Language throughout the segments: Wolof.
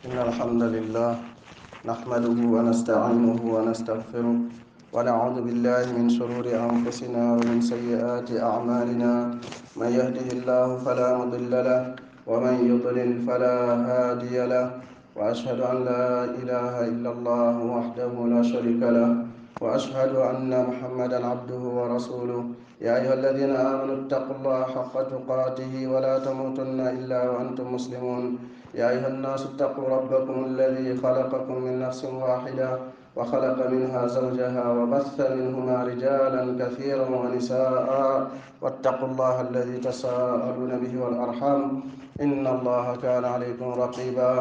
إن الحمد لله نحمده ونستعينه ونستغفره ونعوذ بالله من شرور أنفسنا ومن سيئات أعمالنا. من يهده الله فلا مضل له ومن يضلل فلا هادي له، وأشهد أن لا إله إلا الله وحده لا شريك له، وأشهد أن محمدا عبده ورسوله. يا أيها الذين آمنوا اتقوا الله حق تقاته ولا تموتن إلا وأنتم مسلمون. يا أيها الناس اتقوا ربكم الذي خلقكم من نفس واحدة وخلق منها زوجها وبث منهما رجالا كثيرا ونساء، واتقوا الله الذي تساءلون به والأرحام إن الله كان عليكم رقيبا.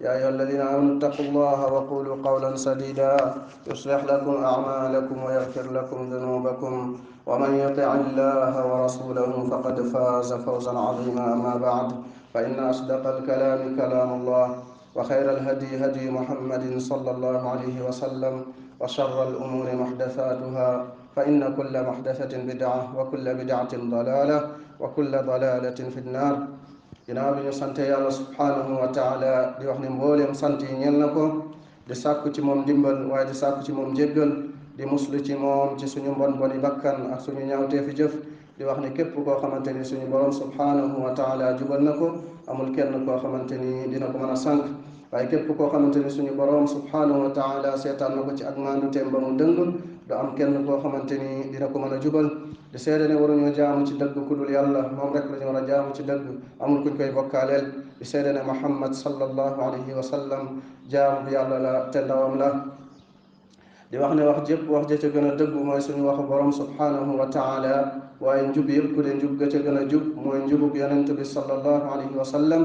يا أيها الذين آمنوا اتقوا الله وقولوا قولا سديدا يصلح لكم أعمالكم ويغفر لكم ذنوبكم، ومن يطع الله ورسوله فقد فاز فوزا عظيما. أما بعد، فإن أصدق الكلام كلام الله، وخير الهدي هدي محمد صلى الله عليه وسلم، وشر الأمور محدثاتها، فإن كل محدثة بدعة وكل بدعة ضلالة وكل ضلالة في النار. ginnaaw bi ñu sante yàlla subhanahu wa taala di wax ne mbooleem sant yi ñeel na ko, di sàkku ci moom ndimbal waaye di sàkku ci moom jéggal, di muslu ci moom ci suñu mbon boni bakkan ak suñu ñaawteefi jëf. di wax ni képp koo xamante ni suñu borom subhanahu wa taala jubal na ko, amul kenn koo xamante ni dina ko mën a sànq. waaye képp koo xamante ni suñu borom subhanahu wa taala seetaan na ko ci ak maandu teem ba mu dëng, du am kenn koo xamante ni dina ko mën a jubal. di seede ne waruñoo jaamu ci dëgg ku dul yàlla, moom rek la ñu war a jaamu ci dëgg, amul kuñ koy bokkaaleel. di seede ne Muhammad sallallahu alayhi wa sallam jaamu bi yàlla la te ndawam la. di wax ne wax jëpp wax ja ca gën a dëggu mooy suñu waxu borom subhanahu wa taala, waaye njub yëpp ku de njub ga ca gën a jub mooy njubug yonent bi sallallahu alayhi wa sallam.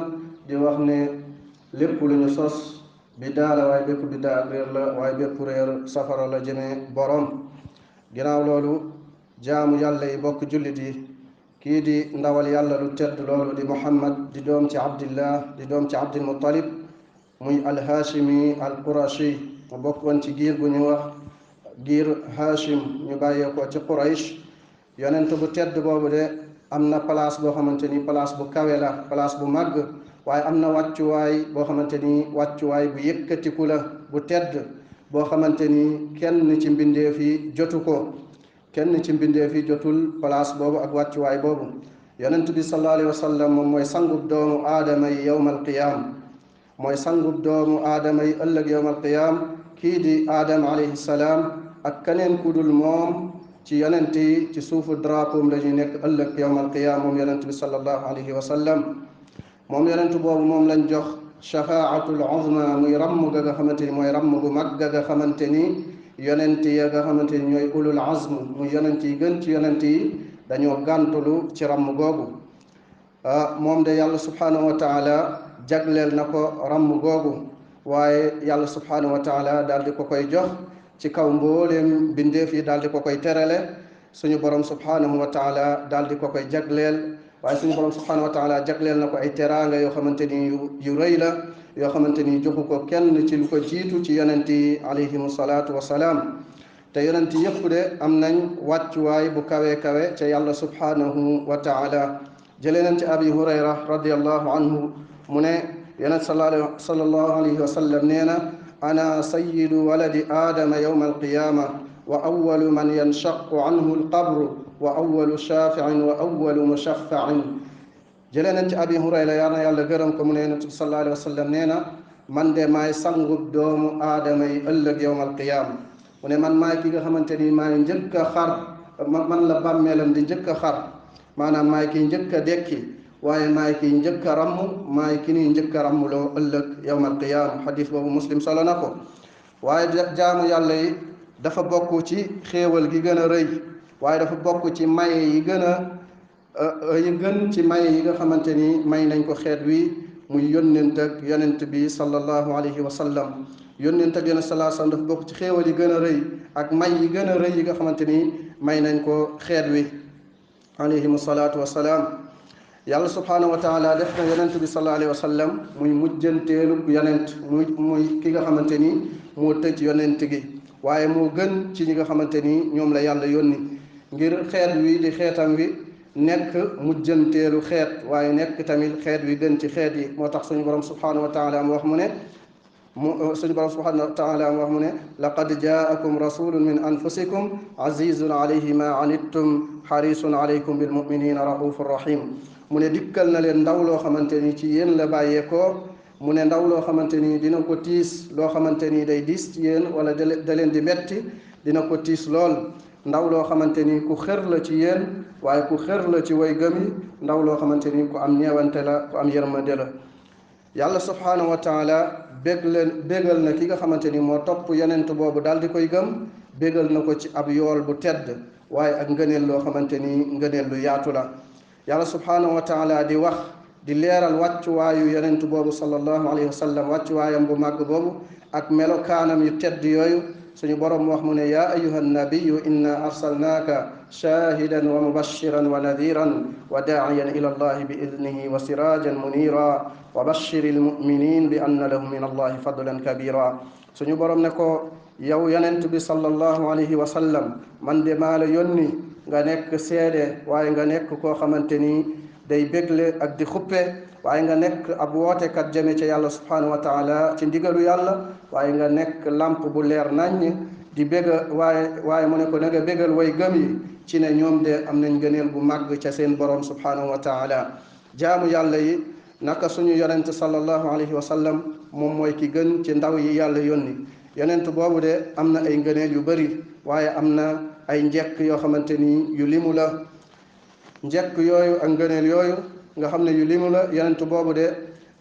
di wax ne lépp lu ñu sos bidaa la, waaye bépp bidaa ak réer la, waaye bépp réer safara la jëmee borom. ginnaaw loolu, jaamu yàlla yi bokk jullit yi, kii di ndawal yàlla lu tedd loolu di Muhammad, di doom ci Abdillah, di doom ci Abdul Muttalib, muy alhaashimi al qurashi, mu bokkoon ci giir bu ñu wax giir Haashim, ñu bàyyeekoo ci Quraysh. yonent bu tedd boobu de am na place boo xamante ni place bu kawe la, place bu màgg, waaye am na wàccuwaay boo xamante ni wàccuwaay bu yëkkatiku la, bu tedd boo xamante ni kenn ci mbindeef yi jotu ko, kenn ci mbindeef yi jotul place boobu ak wàccuwaay boobu. yonent bi sallallahu alayhi wa sallam moom mooy sangub doomu aadama yi yowmal qiyaam, mooy sangub doomu aadama yi ëllëg yowmal qiyaam. kii di aadama alayhi salaam ak keneen ku dul moom ci yonent yi ci suufu drapeau la ñuy nekk ëllëg yowmal qiyaam, moom yonent bi sallallahu alayhi wa sallam. moom yonent boobu moom lañ jox shafaatul uzma, muy ramm ga nga xamante ni mooy ramm gu mag ga nga xamante ni yonent ya nga xamante ni ñooy ulul azm, muy yonent yi gën ci yonent yi dañoo gàntulu ci ramm googu. moom de yàlla subhanahu wa taala jagleel na ko ramm googu, waaye yàlla subhanahu wa taala daal di ko koy jox ci kaw mbooleem bindeef yi, daal di ko koy terale. suñu borom subhanahu wa taala daal di ko koy jagleel, waaye suñu borom subhanahu wa taala jagleel na ko ay teraanga yoo xamante ni yu rëy la, yoo xamante ni joxu ko kenn ci lu ko jiitu ci yonent yi alayhimu salaatu wasalaam. te yonent yëpp de am nañ wàccuwaay bu kawe kawe ca yàlla subhanahu wa taala. jëlee nañ ci abi hurayra radiallahu anhu mu ne yonent sallallahu alayhi wa sallam nee na, ana sayyidu waladi aadama yawma alqiyama wa awalu man yanshaqu anhu alqabru wa awalu shafiin wa awalu mushaffain. jëlee nañ ci abi hurayra yaa na yàlla gërëm ko mu ne yonent sallallahu alayhi wa sallam nee na, man de maay sangub doomu aadama yi ëllëg yawmal qiyaama. mu ne man maay ki nga xamante ni maay njëkk a xar, man la bàmmeelam di njëkk a xar, maanaam maay ki njëkk a dekki, waaye maay ki njëkk a ramm, maay ki ni njëkk a rammuloo ëllëg yawmal qiyaama. xadis boobu muslim solo na ko. waaye jaamu yàlla yi dafa bokk ci xéewal gi gën a rëy, waaye dafa bokk ci maye yi gën ci maye yi nga xamante ni may nañ ko xeet wi, muy yónnent ak yonent bi sallallahu alayhi wa sallam. yónnent ak yonent sallallahu alayhi wa sallam dafa bokk ci xéewal yi gën a rëy ak may yi gën a rëy yi nga xamante ni may nañ ko xeet wi alayhimu salaatu wa salaam. yàlla subhanahu wa taala def na yonent bi sallallahu alayhi wa sallam muy mujjanteelu yonent, muy ki nga xamante ni moo tëj yonent gi, waaye moo gën ci ñi nga xamante ni ñoom la yàlla yónni, ngir xeet wi di xeetam wi nekk mujjanteelu xeet, waaye nekk tamit xeet wi gën ci xeet yi. moo tax suñu borom subhanahu wa taala mu wax mu ne, suñu borom subhanahu wa taala wax mu ne laqad jaakum rasulun min anfusikum azizun alayhi ma anittum harisun alaykum bil muminina raufur rahim mu ne dikkal na leen ndaw loo xamante ni ci yéen la bàyyeekoo mu ne ndaw loo xamante ni dina ko tiis loo xamante ni day diis ci yéen wala da leen di metti dina ko tiis lool ndaw loo xamante ni ku xër la ci yéen waaye ku xër la ci way gëmi ndaw loo xamante ni ku am ñeewante la ku am yërmande la yàlla subhanahu wa taala bégal na ki nga xamante ni moo topp yonent boobu daal di koy gëm bégal na ko ci ab yool bu tedd waaye ak ngëneel loo xamante ni ngëneel lu yaatu la yàlla subhanahu wa taala di wax di leeral wàccuwaayu yonent boobu sallallahu alayhi wa sallam wàccuwaayam bu màgg boobu ak melokaanam yu tedd yooyu suñu borom wax mu ne yaa ayuha nabiyu inna arsalnaaka shahidan wa mubashiran wa nadiran wa daa'iyan ila allahi bi idnihi wa sirajan munira wa bashiri almuminin bi anna lahum min allahi fadlan kabira suñu borom ne ko yow yonent bi sallallahu alayhi wa sallam man de maa la yónni nga nekk seede waaye nga nekk koo xamante ni day bégle ak di xuppe waaye nga nekk ab wootekat jëme ci yàlla subhanahu wa taala ci ndigalu yàlla waaye nga nekk lamp bu leer naññ di béga waaye mu ne ko na nga bégal way gëm yi ci ne ñoom de am nañ ngëneel bu màgg ca seen borom subhanahu wa taala jaamu yàlla yi naka suñu yonent sallallahu alayhi wa sallam moom mooy ki gën ci ndaw yi yàlla yónni yonent boobu de am na ay ngëneel yu bari waaye am na ay njekk yoo xamante ni yu limu la njekk yooyu ak ngëneel yooyu nga xam ne yu limu la yonent boobu de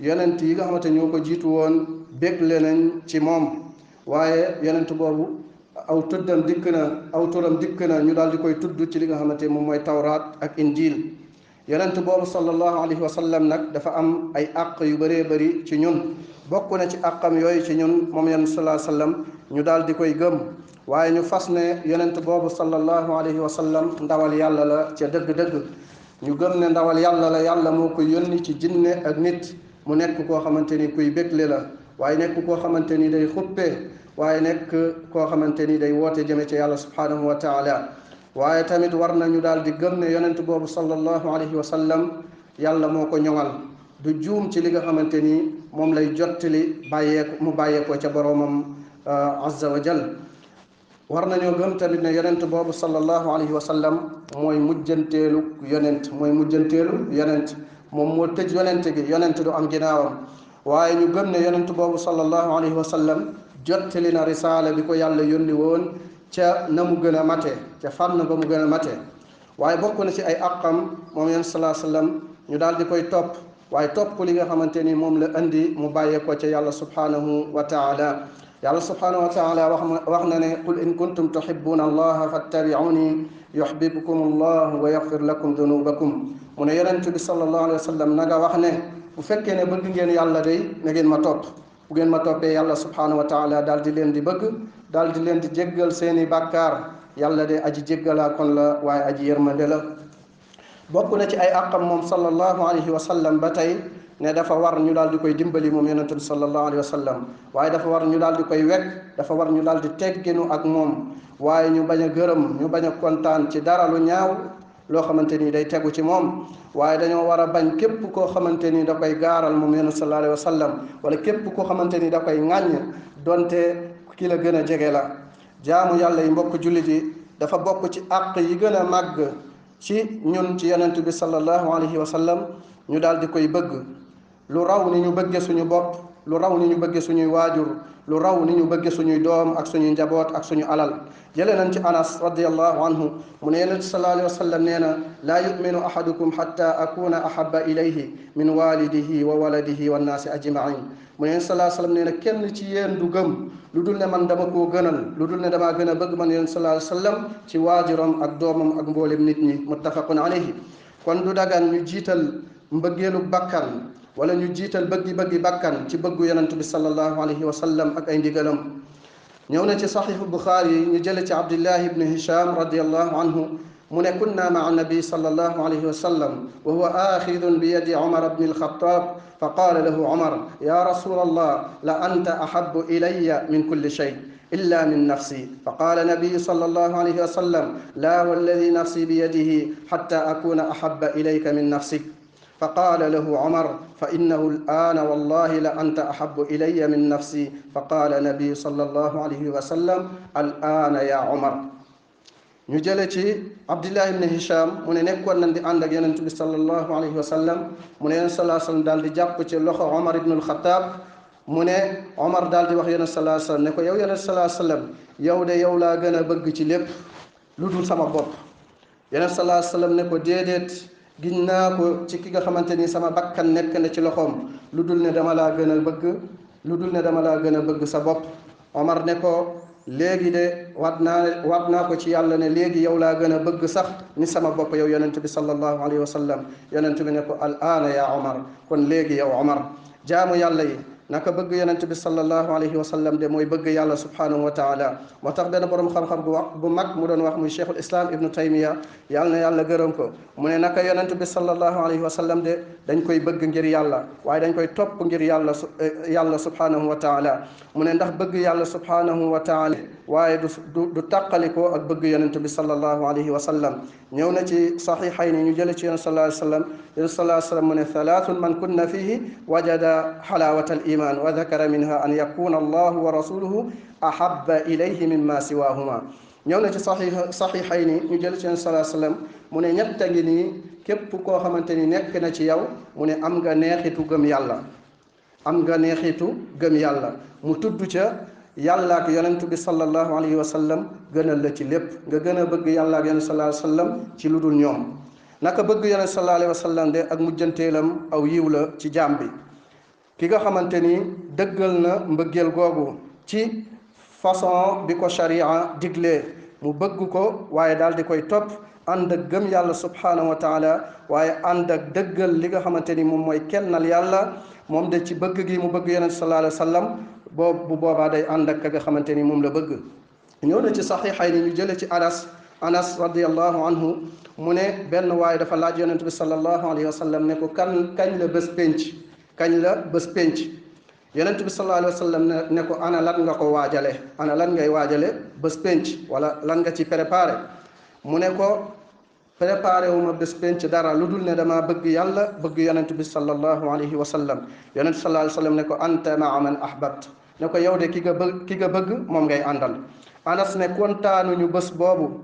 yonent yi nga xamante ñoo ko jiitu woon bégle nañ ci moom waaye yonent boobu aw turam dikk na ñu daal di koy tudd ci li nga xamante moom mooy tawraat ak injil yonent boobu sallallahu alayhi wa sallam nag dafa am ay àq yu bëree bëri ci ñun bokk na ci àqam yooyu ci ñun moom yonent sallallahu alayhi wa sallam ñu daal di koy gëm waaye ñu fas ne yonent boobu sallallahu alayhi wa sallam ndawal yàlla la ca dëgg-dëgg ñu gëm ne ndawal yàlla la yàlla moo ko yónni ci jinne ak nit mu nekk koo xamante ni kuy bégle la waaye nekk koo xamante ni day xuppe waaye nekk koo xamante ni day woote jëme ci yàlla subhanahu wa taala waaye tamit war nañu daal di gëm ne yonent boobu sallallahu alayhi wa sallam yàlla moo ko ñoŋal du juum ci li nga xamante ni moom lay jottali mu bàyyeekoo ca boroomam azza wa jal war nañoo gëm tamit ne yonent boobu sallallahu alayhi wa sallam mooy mujjanteelu yonent moom moo tëj yonent gi yonent du am ginnaawam waaye ñu gëm ne yonent boobu sallallahu alayhi wa sallam jottali na risaala bi ko yàlla yónni woon ca na mu gën a mate ca fànn ba mu gën a mate waaye bokk na ci ay àqam moom yonent sallallahu alayhi wa sallam ñu daal di koy topp waaye topp li nga xamante ni moom la indi mu bàyyee ko ca yàlla subhanahu wa taala yàlla subhanahu wa taala wax na ne qul in kuntum tuhibbuna allaha fattabi'uni yuhibbukum allah wa yaghfir lakum dunubakum mu ne yonent bi sallallahu alayhi wa sallam na nga wax ne bu fekkee ne bëgg ngeen yàlla day na ngeen ma topp bu ngeen ma toppee yàlla subhanahu wa taala daal di leen di bëgg daal di leen di jéggal seeni bàkkaar yàlla de aji jéggalaa kon la waaye aji yërmande la bokk na ci ay àqam moom sallallahu alayhi wa sallam ba tey ne dafa war ñu daal di koy dimbali moom yonent bi sallallahu alayhi wa sallam waaye dafa war ñu daal di koy wekk dafa war ñu daal di tegginu ak moom waaye ñu bañ a gërëm ñu bañ a kontaan ci dara lu ñaaw loo xamante ni day tegu ci moom waaye dañoo war a bañ képp koo xamante ni da koy gaaral moom yonent sallallahu alayhi wa sallam wala képp koo xamante ni da koy ŋàññ donte ki la gën a jege la jaamu yàlla yi mbokk jullit yi dafa bokk ci àq yi gën a màgg ci ñun ci yonent bi sallallahu alayhi wa sallam ñu daal di koy bëgg lu raw ni ñu bëgge suñu bopp lu raw ni ñu bëgge suñuy waajur lu raw ni ñu bëgge suñuy doom ak suñuy njaboot ak suñu alal jëlee nañ ci anas radiallahu anhu mu ne yonent sallallahu alayhi wa sallam nee na laa yuminu ahadukum hatta akuna ahaba ilayhi min walidihi wa waladihi wannaasi ajmain mu ne yonent sallallahu alayhi wa sallam nee na kenn ci yéen du gëm lu dul ne man dama koo gënal lu dul ne damaa gën a bëgg man yonent sallallahu alayhi wa sallam ci waajuram ak doomam ak mboolem nit ñi muttafaqun alayhi kon du dagan ñu jiital mbëggeelu bakkan wala ñu jiital bëggi bakkan ci bëggu yonent bi sallallahu alayhi wa sallam ak ay ndigalam ñëw na ci saxiixu buxaari yi ñu jële ci abdillahi ibni hisham radiallahu anhu mu ne kunna maa nabi sallallahu alayhi wa sallam wa huwa axidun bi yadi umar bni alxatab fa qaala lahu umar ya rasul allah la anta ahabu ilaya min kulli shay إلا من نفسي فقال النبي صلى الله عليه وسلم لا والذي نفسي بيده حتى أكون أحب إليك من نفسك فقال له عمر فإنه الآن والله لأنت أحب إلي من نفسي فقال النبي صلى الله عليه وسلم الآن يا عمر. ñu jële ci Abdullah ibn Hisham mu ne nekkoon nañ di ànd ak yonent bi sallallahu alayhi wa sallam mu ne yonent sallallahu alayhi wa sallam daal di jàpp ci loxo Omar ibn al-Khattab mu ne Omar daal di wax yonent sallallahu alayhi wa sallam ne ko yow yonent sallallahu alayhi wa sallam yow de yow laa gën a bëgg ci lépp lu dul sama bopp. yonent sallallahu alayhi wa sallam ne ko déedéet giñ naa ko ci ki nga xamante ni sama bakkan nekk na ci loxoom lu dul ne dama laa gën a bëgg lu dul ne dama laa gën a bëgg sa bopp. Omar ne ko léegi de waat naa ko ci yàlla ne léegi yow laa gën a bëgg sax ni sama bopp yow yonent bi sallallahu alayhi wa sallam. yonent bi ne ko al aana ya Omar, kon léegi yow Omar. jaamu yàlla yi naka bëgg yonent bi sallallahu alayhi wa sallam de mooy bëgg yàlla subhanahu wa taala. moo tax benn borom xam-xam bu mag mu doon wax muy cheikhul islam ibnu taymiya yàlla na yàlla gërëm ko mu ne naka yonent bi sallallahu alayhi wa sallam de dañ koy bëgg ngir yàlla waaye dañ koy topp ngir yàlla subhanahu wa taala. mu ne ndax bëgg yàlla subhanahu wa taala waaye du tàqalikoo ak bëgg yonent bi sallallahu alayhi wa sallam. ñëw na ci saxiixayni ñu jële ci yonent sallallahu alayhi wa sallam yonent sallallahu alayhi wa sallam mu ne thalathun man kunna fihi wajada xalaawata al iman wa dakara minha an yakuna allahu wa rasuluhu ahabba ilayhi mimma siwahuma. ñëw na ci saxiixayni ñu jële ci yonent sallallahu alayhi wa sallam mu ne ñett a ngi nii képp koo xamante ni nekk na ci yow mu ne am nga neexitu gëm yàlla mu tudd ca yàlla ak yonent bi sallallahu alayhi wa sallam gënal la ci lépp nga gën a bëgg yàlla ak yonent sallallahu alayhi wa sallam ci lu dul ñoom. naka bëgg yonent sallallahu alayhi wa sallam de ak mujjanteelam aw yiw la ci jaam bi. ki nga xamante ni dëggal na mbëggeel googu ci façon bi ko sharia diglee mu bëgg ko waaye daal di koy topp ànd ak gëm yàlla subhanahu wa taala waaye ànd ak dëggal li nga xamante ni moom mooy kennal yàlla moom de ci bëgg gi mu bëgg yonent sallallahu alayhi wa sallam bu boobaa day ànd ak ka nga xamante ni moom la bëgg. ñëw na ci saxiixay ni ñu jële ci anas radiallahu anhu mu ne benn waaye dafa laaj yonent bi sallallahu alayhi wa sallam ne ko kañ la bés pénc yonent bi sallallahu alayhi wa sallam ne ko ana lan nga ko waajale ana lan ngay waajale bés pénc wala lan nga ci préparé. mu ne ko préparé wu ma bés pénc dara lu dul ne dama bëgg yàlla bëgg yonent bi sallallahu alayhi wa sallam. yonent sallallahu alayhi wa sallam ne ko anta maa man ahbabt, ne ko yow de ki nga bëgg moom ngay àndal. anas ne kontaanuñu bés boobu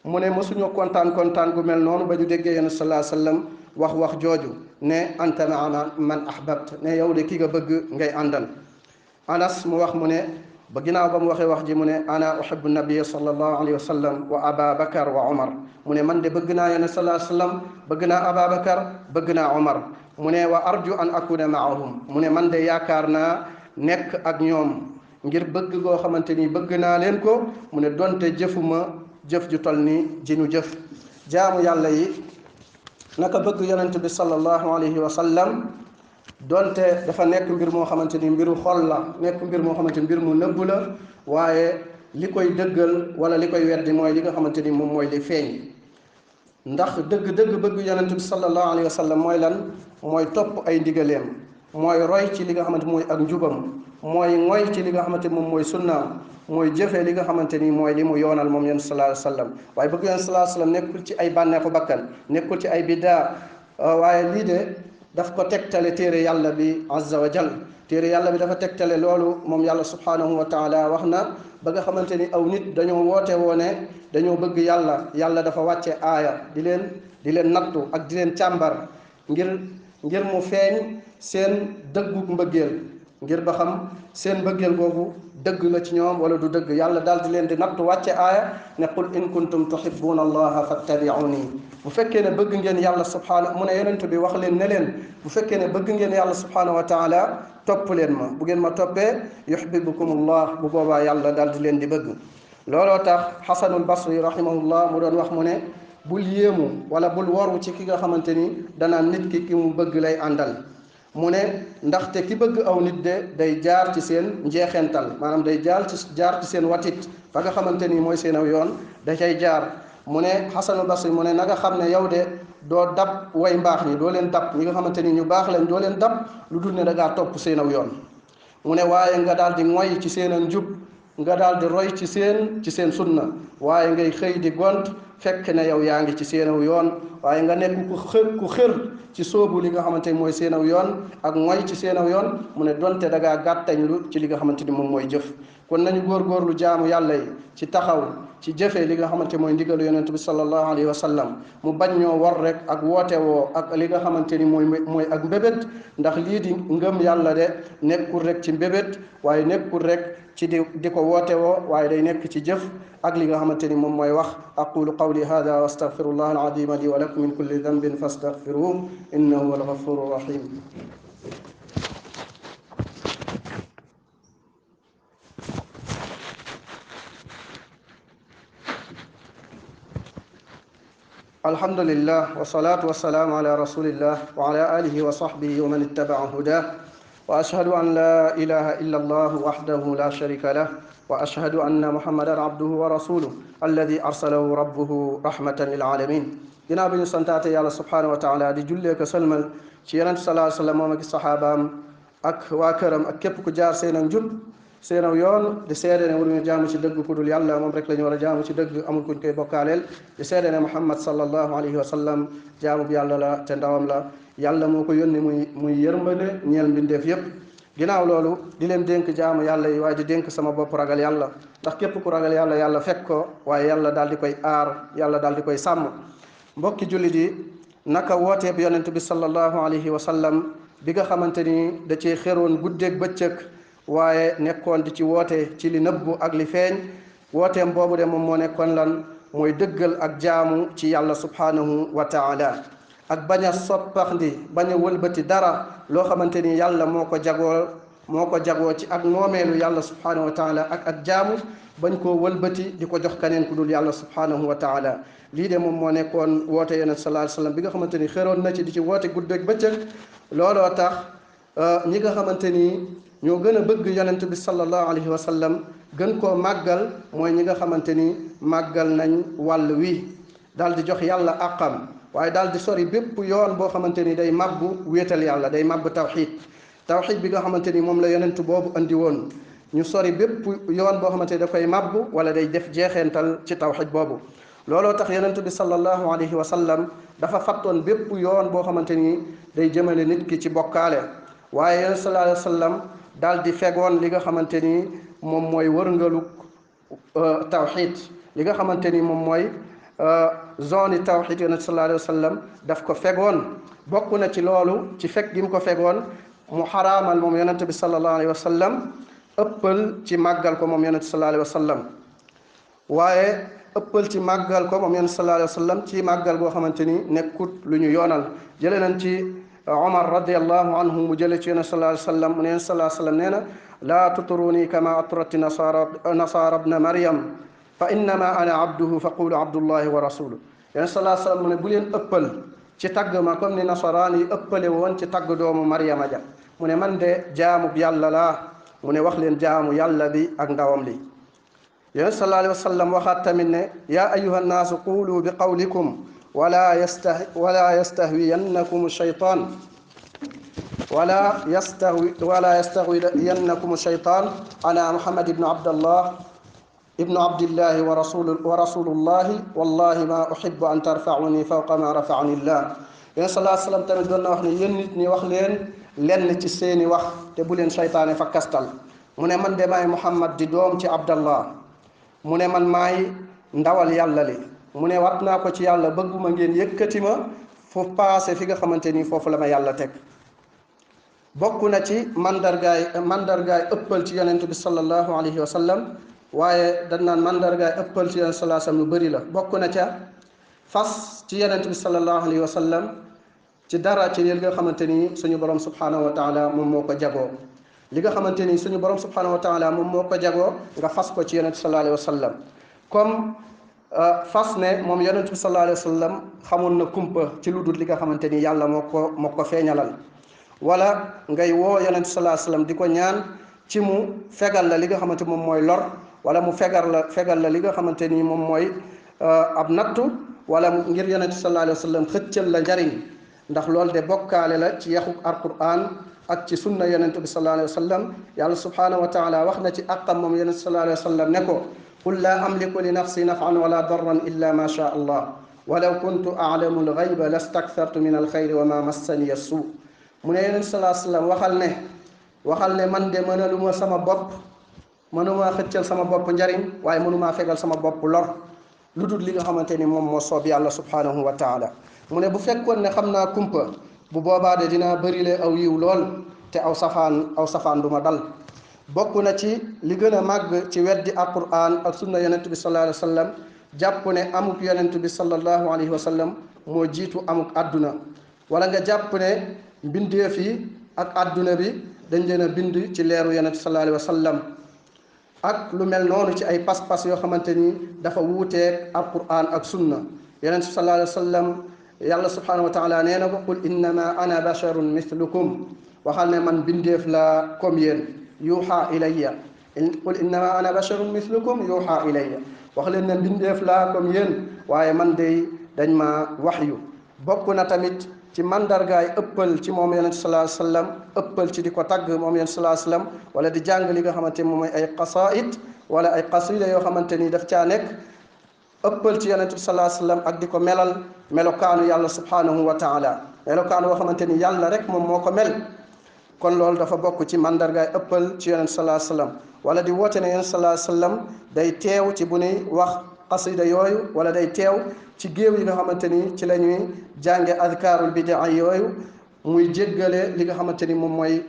mu ne mësuñu kontaan gu mel noonu ba ñu déggee yonent sallallahu alayhi wa sallam wax jooju ne anta maa man ahbabt, ne yow de ki nga bëgg ngay àndal. anas mu wax mu ne ba ginnaaw ba mu waxee wax ji mu ne ana uhibbu nabiyya sallallahu alayhi wa sallam wa aba bakar wa omar, mu ne man de bëgg naa yonent sallallahu alayhi wa sallam bëgg naa aba bakar bëgg naa omar. mu ne wa arju an akuna maahum, mu ne man de yaakaar naa nekk ak ñoom ngir bëgg goo xamante ni bëgg naa leen ko. mu ne donte jëfuma jëf ju tol ni ji ñu jëf. jaamu yàlla yi naka bëgg yonent bi sallallahu alayhi wa sallam donte dafa nekk mbir moo xamante ni mbiru xol la, nekk mbir moo xamante ni mbir mu nëbbu la, waaye li koy dëggal wala li koy weddi mooy li nga xamante ni moom mooy li feeñ. ndax dëgg bëgg yonent bi sallallahu alayhi wa sallam mooy lan? mooy topp ay ndigaleem, mooy roy ci li nga xamante mooy ak njubam, mooy ngoy ci li nga xamante moom mooy sunnaam, mooy jëfee li nga xamante ni mooy li mu yoonal moom yonent sallallahu alayhi wa sallam. waaye bëgg yonent sallallahu alayhi wa sallam nekkul ci ay bànneexu bakkan, nekkul ci ay biddaa, waaye lii de daf ko tegtale téere yàlla bi azza wa jal. téere yàlla bi dafa tegtale loolu moom yàlla subhanahu wa taala wax na ba nga xamante ni aw nit dañoo woote woone dañoo bëgg yàlla dafa wàcce aaya di leen nattu ak di leen càmbar ngir mu feeñ seen dëggug mbëggeel, ngir ba xam seen mbëggeel googu dëgg la ci ñoom wala du dëgg. yàlla daal di leen di nattu wàcce aaya ne qul in kuntum tuhibbuna allaha fattabi'uni. bu fekkee ne bëgg ngeen yàlla subhanahu, mu ne yonent bi wax leen ne leen bu fekkee ne bëgg ngeen yàlla subhanahu wa taala topp leen ma, bu ngeen ma toppee yuhibbukumullah, bu boobaa yàlla daal di leen di bëgg. looloo tax xasanul basri rahimahullah mu doon wax mu ne bul yéemu wala bul waru ci ki nga xamante ni danaan nit ki mu bëgg lay àndal. mu ne ndaxte ki bëgg aw nit de day jaar ci seen njeexental, maanaam day jaar ci seen watit fa nga xamante ni mooy seen aw yoon da cay jaar. mu ne xasanul basri mu ne na nga xam ne yow de doo dab way mbaax ñi, doo leen dab ñi nga xamante ni ñu baax lañ, doo leen dab lu dul ne da ngaa topp seen aw yoon. mu ne waaye nga daal di moy ci seen njub, nga daal di roy ci seen sunna, waaye ngay xëy di gont fekk ne yow yaa ngi ci seenaw yoon waaye nga nekk ku xër ci sóobu li nga xamante ni mooy seenaw yoon ak mooy ci seenaw yoon mu ne donte da ngaa gàttañ lu ci li nga xamante ni moom mooy jëf. kon nañu góorgóorlu jaamu yàlla yi ci taxaw ci jëfe li nga xamante mooy ndigalu yonent bi sallallahu alayhi wa sallam mu bañ ñoo war rek ak woote woo ak li nga xamante ni mooy ak mbébét, ndax lii di ngëm yàlla de nekkul rek ci mbébét waaye nekkul rek ci di ko woote woo waaye day nekk ci jëf ak li nga xamante ni moom mooy wax. aqulu qawli hada wa astaghfirullah al-azim li wa lakum min kulli dhanbin fastaghfiruhu innahu huwal ghafurur rahim. alhamdulillah wassalatu wassalamu ala rasulillah wa ala alihi wa sahbihi wa man ittaba'a hudah wa ashhadu an la ilaha illa allah wahdahu la sharika lah wa ashhadu anna muhammadan abduhu wa rasuluhu alladhi arsalahu rabbuhu rahmatan lil alamin. ginnaaw bi ñu santaate yàlla subhanahu wa taala di jullee ko sëlmal ci yonent sallallahu alayhi wa sallam moom ak saxaabaam ak waa këram ak képp ku jaar seen ak njub seenaw yoon di seede ne waruñu jaamu ci dëgg ku dul yàlla moom rek la ñu war a jaamu ci dëgg amul kuñ koy bokkaaleel di seede ne muhammad sallallahu alayhi wa sallam jaamu bi yàlla la te ndawam la yàlla moo ko yónni muy yërmande ñeel mbindeef yépp. ginnaaw loolu di leen dénk jaamu yàlla yi waaye di dénk sama bopp ragal yàlla, ndax képp ku ragal yàlla yàlla fekk ko waaye yàlla daal di koy aar, yàlla daal di koy sàmm. mbokki jullit yi, naka wooteeb yonent bi sallallahu alayhi wa sallam bi nga xamante ni da cee xeroon guddeeg bëccëg waaye nekkoon di ci woote ci li nëbbu ak li feeñ. wooteem boobu de moom moo nekkoon lan mooy dëggal ak jaamu ci yàlla subhanahu wa taala ak bañ a soppaxndi bañ a wëlbati dara loo xamante ni yàlla moo ko jagoo ci ak moomeelu yàlla subhanahu wa taala ak jaamu bañ koo wëlbati di ko jox kaneen ku dul yàlla subhanahu wa taala. lii de moom moo nekkoon woote yonent sallallahu alayhi wa sallam bi nga xamante ni xeroon na ci di ci woote guddeeg bëccëg. looloo tax ñi nga xamante ni ñoo gën a bëgg yonent bi sallallahu alayhi wa sallam gën koo màggal mooy ñi nga xamante ni màggal nañ wàll wi daal di jox yàlla àqam waaye daal di sori bépp yoon boo xamante ni day mabbu wéetal yàlla, day mabbu tawxid bi nga xamante ni moom la yonent boobu andi woon. ñu sori bépp yoon boo xamante ni da koy mabbu wala day def jeexeental ci tawxid boobu. looloo tax yonent bi sallallahu alayhi wa sallam dafa fattoon bépp yoon boo xamante ni day jëmale nit ki ci bokkaale, waaye yonent sallallahu alayhi wa sallam daal di fegoon li nga xamante ni moom mooy wërngalu tawxid, li nga xamante ni moom mooy zone yi tawxid. yonent sallallahu alayhi wa sallam daf ko fegoon. bokk na ci loolu ci fekk gi mu ko fegoon mu xaraamal moom yonent bi sallallahu alayhi wa sallam ëppal ci màggal ko moom yonent sallallahu alayhi wa sallam, waaye ëppal ci màggal ko moom yonent sallallahu alayhi wa sallam ci màggal goo xamante ni nekkut lu ñu yoonal. jële nañ ci Omar radiyallahu anhu mu jële ci yonent sallallahu alayhi wa sallam mu ne yonent sallallahu alayhi wa sallam nee na laa tutruni kama atrati nasara ibna maryam fa innama ana abduhu fa qulu abdullahi wa rasuluhu. yonent sallallahu alayhi wa sallam mu ne bu leen ëppal ci tagg ma comme ni nasaraan yi ëppale woon ci tagg doomu maryama ja. mu ne man de jaamu yàlla laa, mu ne wax leen jaamu yàlla bi ak ndawam li. yonent sallallahu alayhi wa sallam waxaat tamit ne yaa ayuha nnaasu qulu bi qawlikum wala yastahwiyannakum shaytaan ana muhammad ibnu abdillahi wa rasulullahi wallahi ma uhibbu an tarfa'uni fawqa ma rafa'ani llah. yonent sallallahu alayhi wa sallam tamit doon na wax ne yéen nit ñi wax leen lenn ci seeni wax te bu leen seytaane fa kastal. mu ne man de maay muhammad di doom ci abdallah, mu ne man maay ndawal yàlla li, mu ne wat naa ko ci yàlla bëgguma ngeen yëkkati ma fu paase fi nga xamante ni foofu la ma yàlla teg. bokk na ci mandargaay ëppal ci yonent bi sallallahu alayhi wa sallam, waaye dañ naan mandargaay ëppal ci yonent sallallahu alayhi wa sallam lu bëri la. bokk na ca fas ci yonent bi sallallahu alayhi wa sallam ci dara ci li nga xamante ni suñu borom subhanahu wa taala moom moo ko jagoo. li nga xamante ni suñu borom subhanahu wa taala moom moo ko jagoo nga fas ko ci yonent sallallahu alayhi wa sallam, comme fas ne moom yonent bi sallallahu alayhi wa sallam xamoon na kumpa ci lu dul li nga xamante ni yàlla moo ko feeñalal, wala ngay woo yonent sallallahu alayhi wa sallam di ko ñaan ci mu fegal la li nga xamante moom mooy lor, wala mu fegal la li nga xamante ni moom mooy ab nattu, wala ngir yonent sallallahu alayhi wa sallam xëccal la njariñ. ndax loolu de bokkaale la ci yaxu alquran ak ci sunna yonent bi sallallahu alayhi wa sallam. yàlla subhanahu wa taala wax na ci àqam moom yonent sallallahu alayhi wa sallam ne ko قل لا أملك لنفسي نفعا ولا ضرا إلا ما شاء الله ولو كنت أعلم الغيب لاستكثرت من الخير وما مسني السوء mu ne yonent sallallahu alayhi wa sallam waxal ne man de mënaluma sama bopp mënuma xëccal sama bopp njariñ waaye mënuma fegal sama bopp lor lu dul li nga xamante ni moom moo soob yàlla subhanahu wa taala mu ne bu fekkoon ne xam naa kumpa bu boobaa de dinaa bërile aw yiw lool te aw safaan du ma dal bokk na ci li gën a màgg ci weddi alquran ak sunna yonent bi sallallahu alayhi wa sallam jàpp ne amuk yonent bi sallallahu alayhi wa sallam moo jiitu amuk àdduna wala nga jàpp ne mbindeef yi ak àdduna bi dañ leen a bind ci leeru yonent sallallahu alayhi wa sallam ak lu mel noonu ci ay pas-pas yoo xamante ni dafa wuuteeg alquran ak sunna yonent sallallahu alayhi wa sallam yàlla subhanahu wa taala nee na ko qul innama ana basharun mithlukum waxal ne man bindeef la comme yéen yuuxa ilayya qul innama ana basharun mithlukum yuuxa ilayya wax leen ne bindeef la comme yéen waaye man de dañ ma waxyu bokk na tamit ci mandargaay ëppal ci moom yonent sallallahu alayhi wasallam ëppal ci di ko tagg moom yonent sallallahu alayhi wasallam wala di jàng li nga xamante ni moom mooy ay qasaid wala ay qasida yoo xamante ni daf caa nekk ëppal ci yonent sallallahu alayhi wasallam ak di ko melal melokaanu yàlla subhanahu wa taala melokaanu boo xamante ni yàlla rek moom moo ko mel kon loolu dafa bokk ci mandargaay ëppal ci yonent sallallahu alayhi wasallam wala di woote ne yonent sallallahu alayhi wasallam day teew ci bu nuy wax qasida yooyu wala day teew ci géew yi nga xamante ni ci la ñuy jànge adkaarul bidaa yooyu muy jéggale li nga xamante ni moom mooy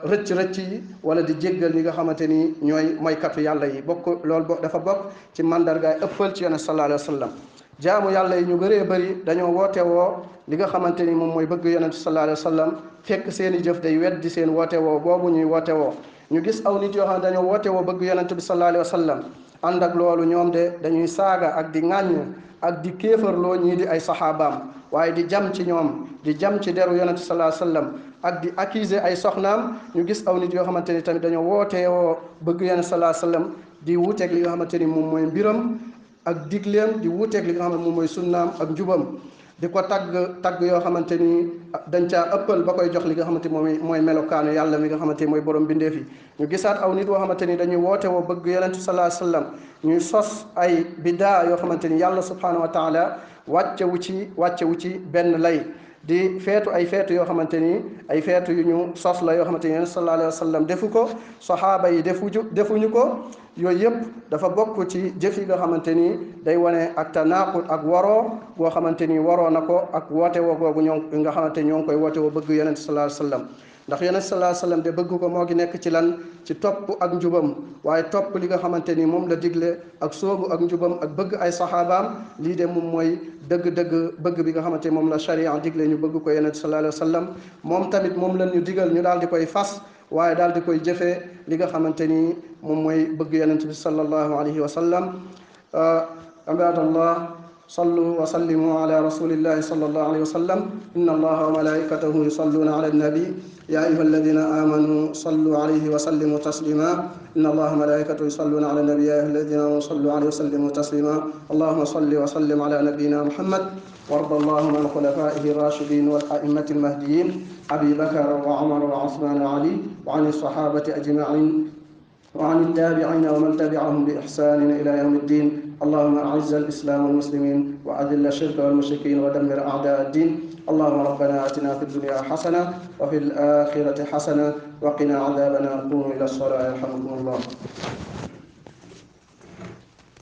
rëcc-rëcc yi wala di jéggal li nga xamante ni ñooy moykatu yàlla yi bokk loolu dafa bokk ci mandargaay ëppal ci yonent sallallahu alayhi wa sallam jaamu yàlla yi ñu bëree bëri dañoo woote woo li nga xamante ni moom mooy bëgg yonent sallallahu alayhi wa sallam fekk seeni jëf day weddi seen woote woo boobu ñuy woote woo ñu gis aw nit yoo xam ne dañoo woote woo bëgg yonent bi sallallahu alayhi wa sallam ànd ak loolu ñoom de dañuy saaga ak di ŋàññ ak di kéefarloo ñii di ay saxaabaam waaye di jam ci ñoom di jam ci deru yonent sallallahu alayhi wasallam ak di accuser ay soxnaam ñu gis aw nit yoo xamante ni tamit dañoo wootee woo bëgg yonent sallallahu alayhi wasallam di wuuteeg li nga xamante ni moom mooy mbiram ak digleem di wuuteeg li nga xam ne moom mooy sunnaam ak njubam di ko tagg yoo xamante ni dañ caa ëppal ba koy jox li nga xamante mooy melokaanu yàlla mi nga xamante ni mooy borom bindeef yi ñu gisaat aw nit woo xamante ni dañuy woote woo bëgg yonent sallallahu alayhi wasallam ñuy sos ay bidaa yoo xamante ni yàlla subhanahu wa taala wàccewu ci benn lay di feetu ay feetu yoo xamante ni ay feetu yu ñu sos la yoo xamante ni yonent sallallahu alayhi wasallam defu ko saxaaba yi defuñu ko yooyu yëpp dafa bokk ci jëf yi nga xamante ni day wane ak tanaaqud ak waroo boo xamante ni waroo na ko ak woote woo googu nga xamante ni ñoo ngi koy woote woo bëgg yonent sallallahu alayhi wasallam ndax yonent sallallahu alayhi wasallam de bëgg ko moo ngi nekk ci lan ci topp ak njubam waaye topp li nga xamante ni moom la digle ak soobu ak njubam ak bëgg ay saxaabaam lii de moom mooy dëgg-dëgg bëgg bi nga xamante ni moom la sharia digle ñu bëgg ko yonent sallallahu alayhi wasallam moom tamit moom lan ñu digal ñu daal di koy fas waaye daal di koy jëfee li nga xamante ni moom mooy bëgg yonent bi sallallahu alayhi wa sallam ibadallah صلوا وسلموا على رسول الله صلى الله عليه وسلم إن الله وملائكته يصلون على النبي يا أيها الذين آمنوا صلوا عليه وسلموا تسليما إن الله وملائكته يصلون على النبي يا أيها الذين آمنوا صلوا عليه وسلموا تسليما اللهم صل وسلم على نبينا محمد وارض اللهم عن خلفائه الراشدين والأئمة المهديين أبي بكر وعمر وعثمان وعلي وعن الصحابة أجمعين وعن التابعين ومن تبعهم بإحسان إلى يوم الدين اللهم أعز الإسلام والمسلمين وأذل الشرك والمشركين ودمر أعداء الدين اللهم ربنا آتنا في الدنيا حسنة وفي الآخرة حسنة وقنا عذاب النار قوموا إلى الصلاة يرحمكم الله